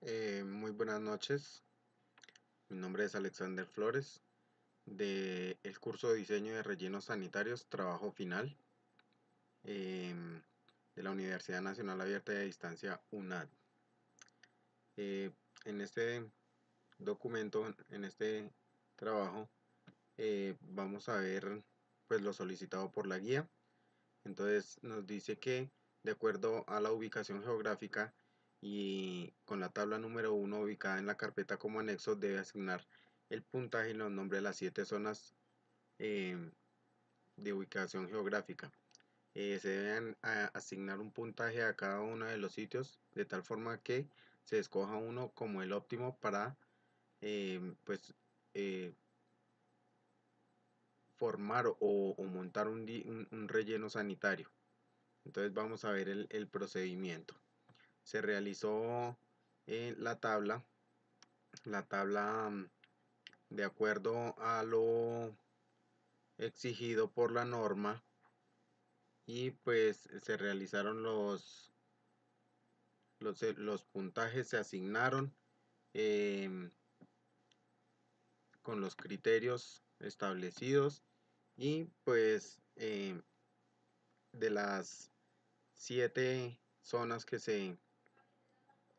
Muy buenas noches, mi nombre es Alexander Flores, del curso de diseño de rellenos sanitarios, trabajo final, em, de la Universidad Nacional Abierta y a Distancia UNAD. Eh, en este documento, en este trabajo, vamos a ver pues lo solicitado por la guía. Entonces nos dice que de acuerdo a la ubicación geográfica y con la tabla número 1 ubicada en la carpeta como anexo, debe asignar el puntaje y los nombres de las 7 zonas eh, de ubicación geográfica. Se deben asignar un puntaje a cada uno de los sitios de tal forma que se escoja uno como el óptimo para pues formar o montar un relleno sanitario. Entonces vamos a ver el procedimiento. Se realizó la tabla de acuerdo a lo exigido por la norma, y pues se realizaron los puntajes, se asignaron em, con los criterios establecidos, y pues de las 7 zonas que se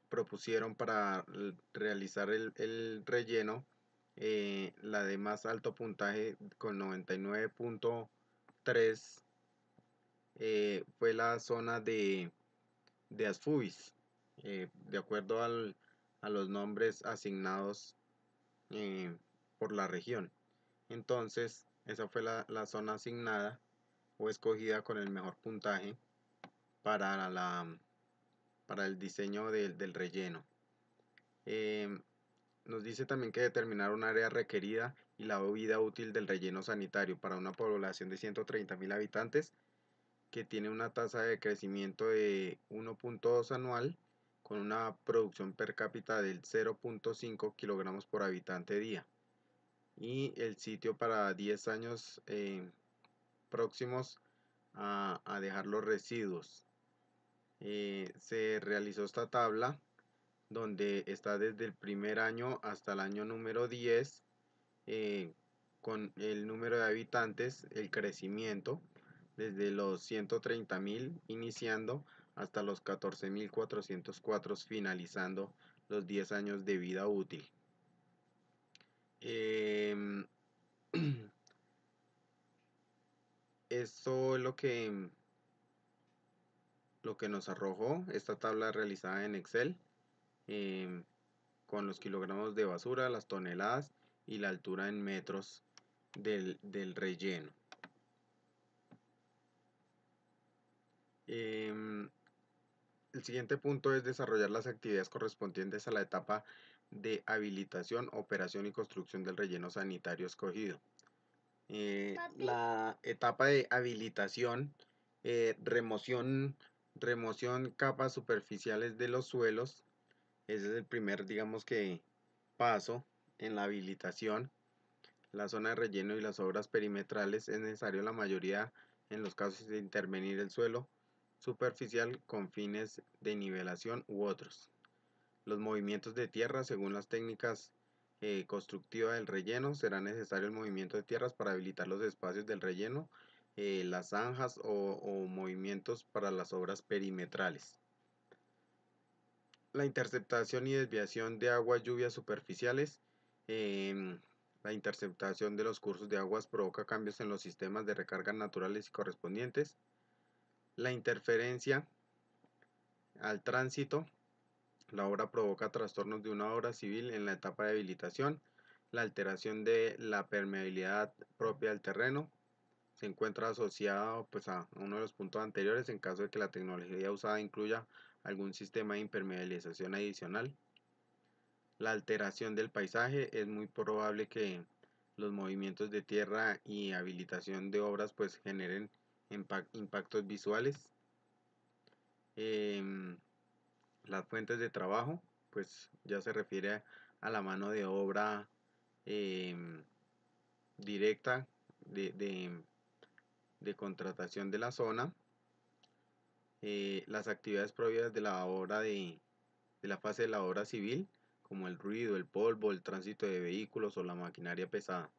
propusieron para realizar el relleno, la de más alto puntaje con 99.3 fue la zona de Asfubis, de acuerdo a los nombres asignados eh, por la región. Entonces, esa fue la zona asignada o escogida con el mejor puntaje para para el diseño del relleno. Em, Nos dice también que determinar un área requerida y la vida útil del relleno sanitario para una población de 130.000 habitantes que tiene una tasa de crecimiento de 1.2 anual, con una producción per cápita del 0.5 kilogramos por habitante día, y el sitio para 10 años próximos a dejar los residuos. Se realizó esta tabla donde está desde el primer año hasta el año número 10, eh, con el número de habitantes, el crecimiento, desde los 130.000 iniciando hasta los 14.404 finalizando los 10 años de vida útil. Em, Esto es lo que nos arrojó esta tabla realizada en Excel, em, con los kilogramos de basura, las toneladas y la altura en metros del relleno. Em, el siguiente punto es desarrollar las actividades correspondientes a la etapa de habilitación, operación y construcción del relleno sanitario escogido. La etapa de habilitación, remoción capas superficiales de los suelos. Ese es el primer, digamos que, paso en la habilitación. La zona de relleno y las obras perimetrales es necesario la mayoría en los casos de intervenir el suelo superficial con fines de nivelación u otros. Los movimientos de tierra según las técnicas constructivas del relleno, será necesario el movimiento de tierras para habilitar los espacios del relleno, las zanjas o movimientos para las obras perimetrales. La interceptación y desviación de aguas lluvias superficiales. La interceptación de los cursos de aguas provoca cambios en los sistemas de recarga naturales y correspondientes. La interferencia al tránsito. La obra provoca trastornos de una obra civil en la etapa de habilitación. La alteración de la permeabilidad propia del terreno se encuentra asociado pues, a uno de los puntos anteriores en caso de que la tecnología usada incluya algún sistema de impermeabilización adicional. La alteración del paisaje, es muy probable que los movimientos de tierra y habilitación de obras pues generen impactos visuales. Em, las fuentes de trabajo, pues ya se refiere a la mano de obra em, directa de contratación de la zona. Las actividades propias de la obra de la fase de la obra civil, como el ruido, el polvo, el tránsito de vehículos o la maquinaria pesada.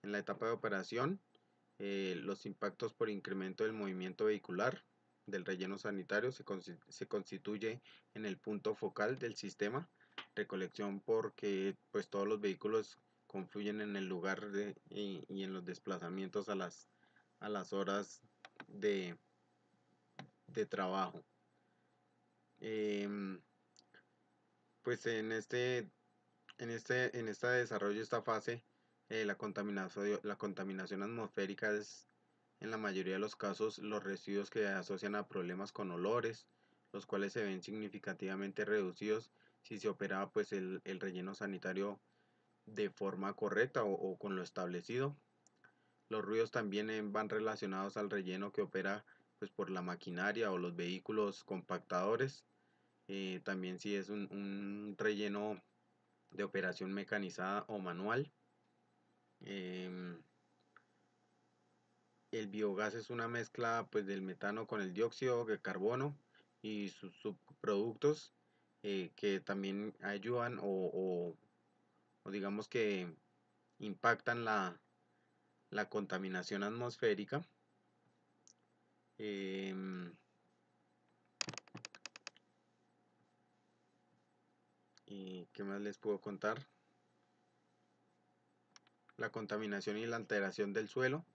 En la etapa de operación, los impactos por incremento del movimiento vehicular del relleno sanitario se constituye en el punto focal del sistema. Recolección porque pues todos los vehículos confluyen en el lugar y en los desplazamientos a las horas de, de trabajo. Em, pues en este desarrollo, esta fase, la contaminación atmosférica es en la mayoría de los casos los residuos que asocian a problemas con olores, los cuales se ven significativamente reducidos si se opera pues el relleno sanitario de forma correcta o con lo establecido. Los ruidos también van relacionados al relleno que opera pues por la maquinaria o los vehículos compactadores. También si es un relleno de operación mecanizada o manual. Em, el biogás es una mezcla pues del metano con el dióxido de carbono y sus subproductos, que también ayudan o digamos que impactan la contaminación atmosférica. Em, ¿Y qué más les puedo contar? La contaminación y la alteración del suelo,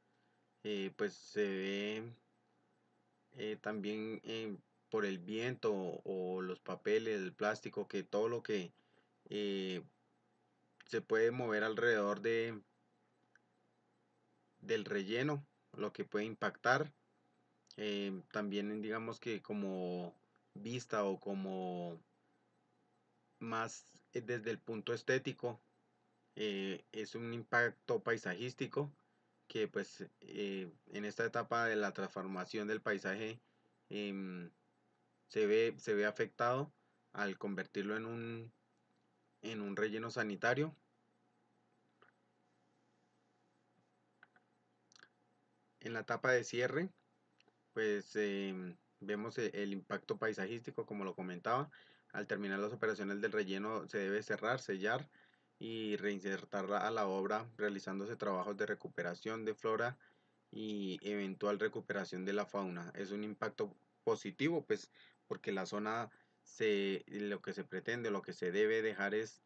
pues se ve también por el viento o los papeles, el plástico, que todo lo que eh, se puede mover alrededor del relleno, lo que puede impactar. También digamos que como vista o como más desde el punto estético, es un impacto paisajístico que pues en esta etapa de la transformación del paisaje em, se ve afectado al convertirlo en un relleno sanitario. En la etapa de cierre, pues vemos el impacto paisajístico, como lo comentaba. Al terminar las operaciones del relleno se debe cerrar, sellar y reinsertar a la obra, realizándose trabajos de recuperación de flora y eventual recuperación de la fauna. Es un impacto positivo, pues porque la zona lo que se pretende, lo que se debe dejar es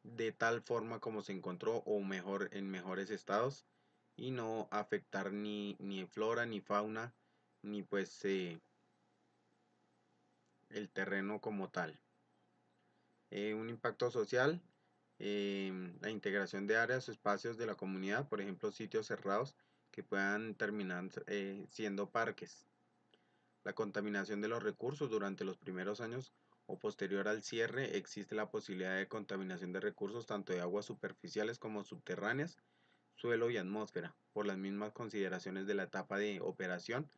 de tal forma como se encontró o mejor en mejores estados y no afectar ni flora ni fauna ni pues el terreno como tal. Un impacto social, la integración de áreas o espacios de la comunidad, por ejemplo sitios cerrados que puedan terminar siendo parques. La contaminación de los recursos durante los primeros años o posterior al cierre existe la posibilidad de contaminación de recursos tanto de aguas superficiales como subterráneas, suelo y atmósfera. Por las mismas consideraciones de la etapa de operación,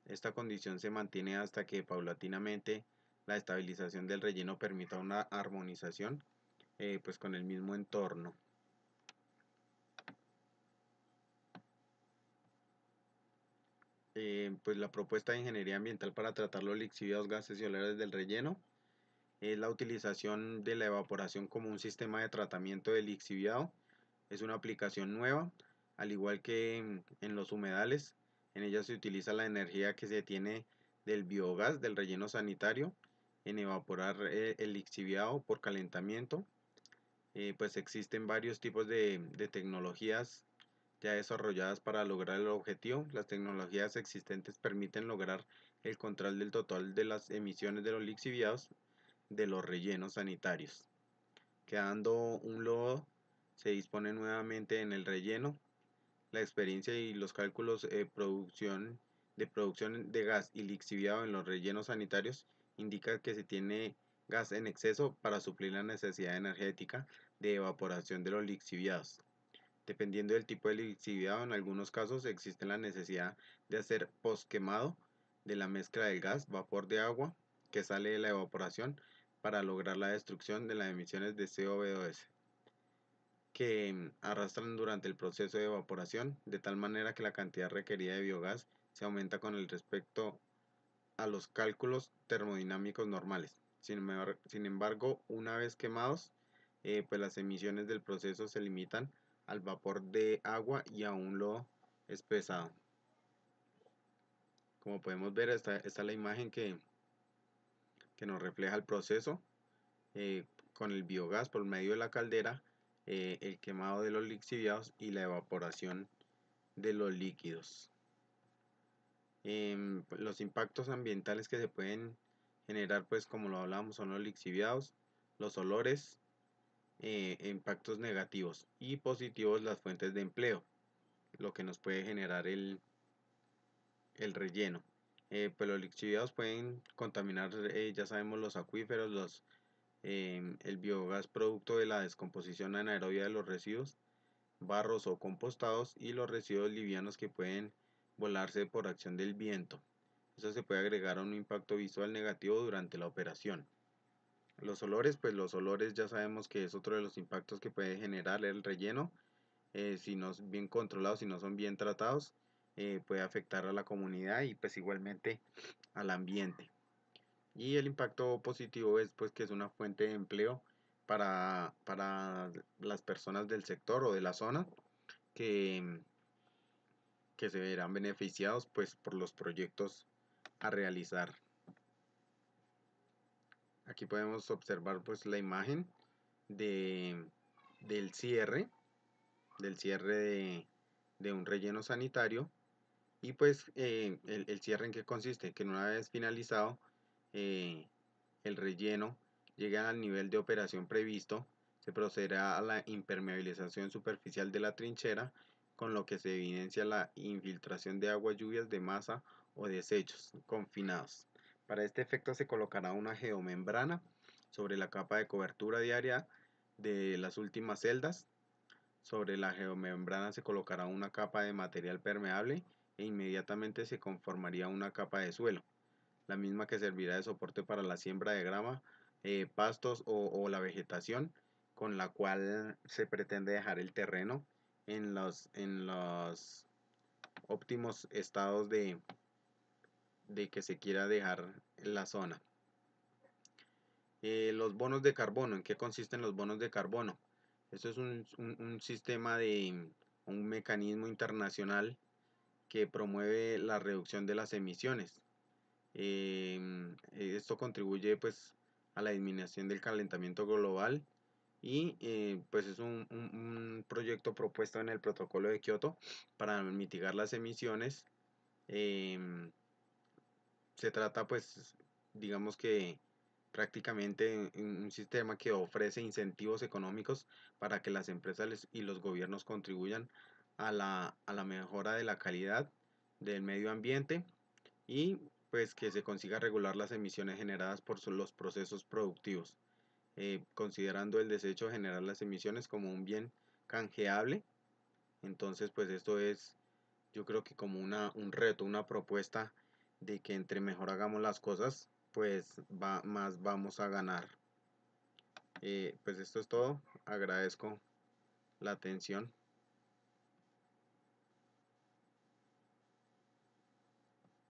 esta condición se mantiene hasta que paulatinamente la estabilización del relleno permita una armonización pues con el mismo entorno. Pues la propuesta de ingeniería ambiental para tratar los lixiviados, gases y olores del relleno es la utilización de la evaporación como un sistema de tratamiento del lixiviado. Es una aplicación nueva, al igual que en los humedales. En ella se utiliza la energía que se tiene del biogás del relleno sanitario en evaporar el lixiviado por calentamiento. Pues existen varios tipos de tecnologías ya desarrolladas para lograr el objetivo. Las tecnologías existentes permiten lograr el control del total de las emisiones de los lixiviados de los rellenos sanitarios. Quedando un lodo, se dispone nuevamente en el relleno. La experiencia y los cálculos de producción de gas y lixiviado en los rellenos sanitarios indica que se tiene gas en exceso para suplir la necesidad energética de evaporación de los lixiviados. Dependiendo del tipo de lixiviado, en algunos casos existe la necesidad de hacer postquemado de la mezcla del gas, vapor de agua que sale de la evaporación para lograr la destrucción de las emisiones de CO2 que arrastran durante el proceso de evaporación, de tal manera que la cantidad requerida de biogás se aumenta con el respecto a los cálculos termodinámicos normales. Sin embargo, una vez quemados, pues las emisiones del proceso se limitan al vapor de agua y a un lodo espesado. Como podemos ver, esta es la imagen que nos refleja el proceso con el biogás por medio de la caldera, el quemado de los lixiviados y la evaporación de los líquidos. Los impactos ambientales que se pueden generar, pues como lo hablábamos, son los lixiviados, los olores, impactos negativos y positivos, las fuentes de empleo, lo que nos puede generar el relleno. Pues los lixiviados pueden contaminar, ya sabemos, los acuíferos, el biogás producto de la descomposición anaerobia de los residuos, barros o compostados, y los residuos livianos que pueden volarse por acción del viento. Eso se puede agregar a un impacto visual negativo durante la operación. Los olores, pues los olores ya sabemos que es otro de los impactos que puede generar el relleno. Si no es bien controlados, si no son bien tratados, puede afectar a la comunidad y pues igualmente al ambiente. Y el impacto positivo es pues que es una fuente de empleo para las personas del sector o de la zona que, que se verán beneficiados pues por los proyectos a realizar. Aquí podemos observar pues la imagen de, del cierre, de un relleno sanitario. Y pues el cierre en qué consiste, que una vez finalizado eh, el relleno llega al nivel de operación previsto, se procederá a la impermeabilización superficial de la trinchera, con lo que se evidencia la infiltración de agua, lluvias de masa o desechos confinados. Para este efecto se colocará una geomembrana sobre la capa de cobertura diaria de las últimas celdas. Sobre la geomembrana se colocará una capa de material permeable e inmediatamente se conformaría una capa de suelo, la misma que servirá de soporte para la siembra de grama, pastos o la vegetación, con la cual se pretende dejar el terreno en los óptimos estados de que se quiera dejar la zona. Los bonos de carbono, ¿en qué consisten los bonos de carbono? Esto es un sistema un mecanismo internacional que promueve la reducción de las emisiones. Esto contribuye pues a la disminución del calentamiento global y pues es un proyecto propuesto en el protocolo de Kioto para mitigar las emisiones. Em, Se trata pues digamos que prácticamente un sistema que ofrece incentivos económicos para que las empresas y los gobiernos contribuyan a la mejora de la calidad del medio ambiente y pues que se consiga regular las emisiones generadas por los procesos productivos, considerando el desecho de generar las emisiones como un bien canjeable. Entonces pues esto es, yo creo que como un reto, una propuesta de que entre mejor hagamos las cosas, pues más vamos a ganar. Pues esto es todo, agradezco la atención.